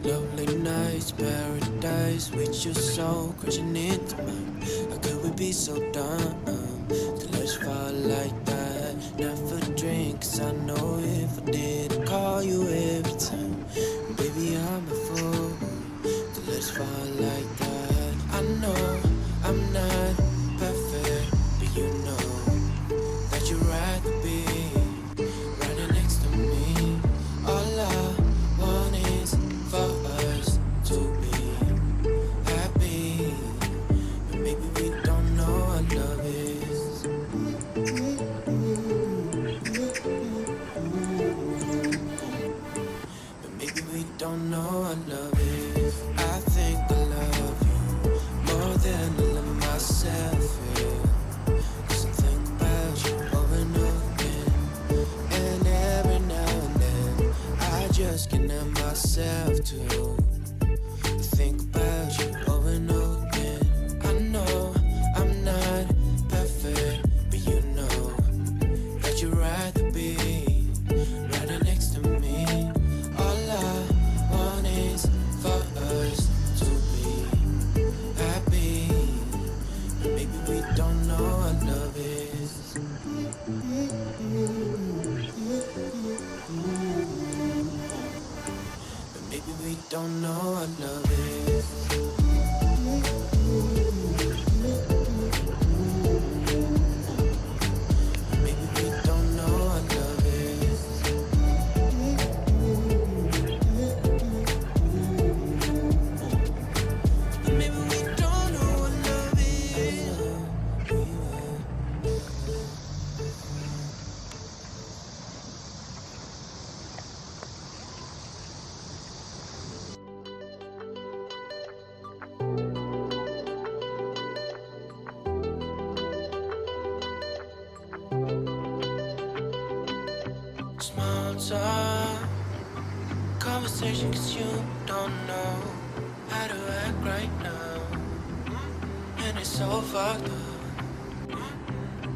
Lovely nights, paradise with your soul crashing into mine. How could we be so dumb to let us fall like that? Never drink, 'cause I know if I did, I'd call you every time. Baby, I'm a fool to let us fall like that. I know I'm not perfect, but you know that you'd rather be right next to me. All I want is for us to be happy, but maybe we don't know what love is. But maybe we don't know what love is. I think I love you more than I love myself, yeah. 'Cause I think about you over and over again, and every now and then I just can't help myself to think about you over and over again. I know I'm not perfect, but you know that you'd rather be right next to me. All I want is for us to be happy, but maybe we don't know what love is. But maybe we don't know what love is. Maybe we don't know what love is. Maybe we don't know what love is. Small talk conversation, 'cause you don't know how to act right now, and it's so fucked up.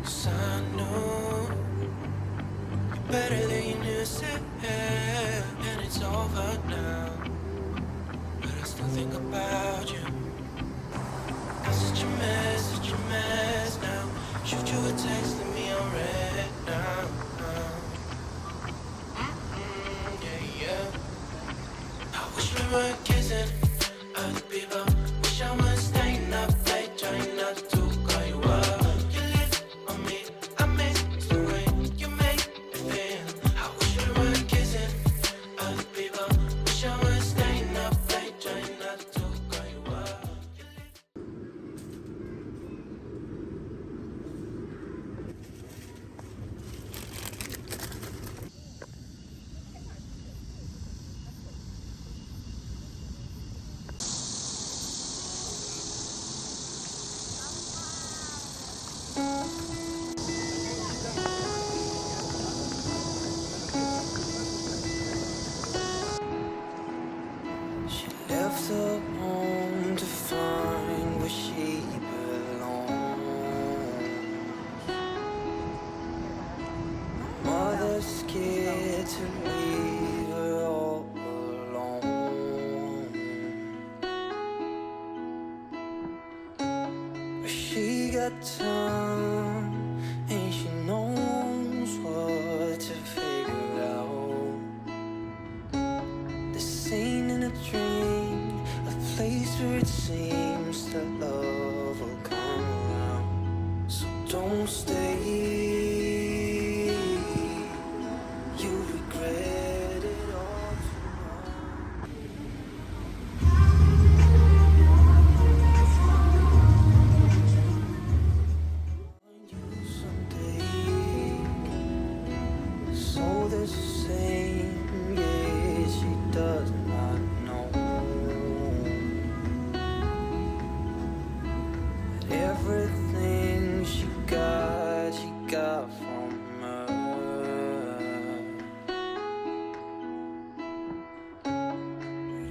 'Cause I know you're better than you knew, said, and it's over now, but I still think about you. I'm such a mess now. Shoot you a text, leave me on red now. Yeah. I wish we were kissing other people. Wish I was staying up late, trying not to call you up. You live on me, I miss the way you make me feel. I wish we were kissing other people. Wish I was staying up late, trying not to call you up. She left her home to find where she belongs. Mother's scared to leave her all alone, but she got time and she knows what to figure out. This ain't in a dream, a place where it seems that love will come around. So don't stay, you regret it all you someday. So there's the same, yeah, she does not know that everything she got from her.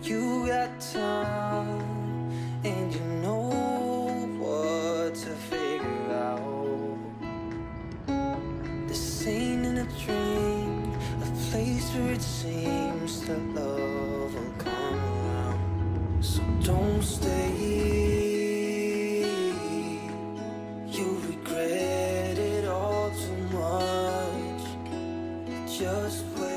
You got time and you know what to figure out. This ain't in a dream, a place it seems that love will come around. So don't stay. You regret it all too much. Just wait.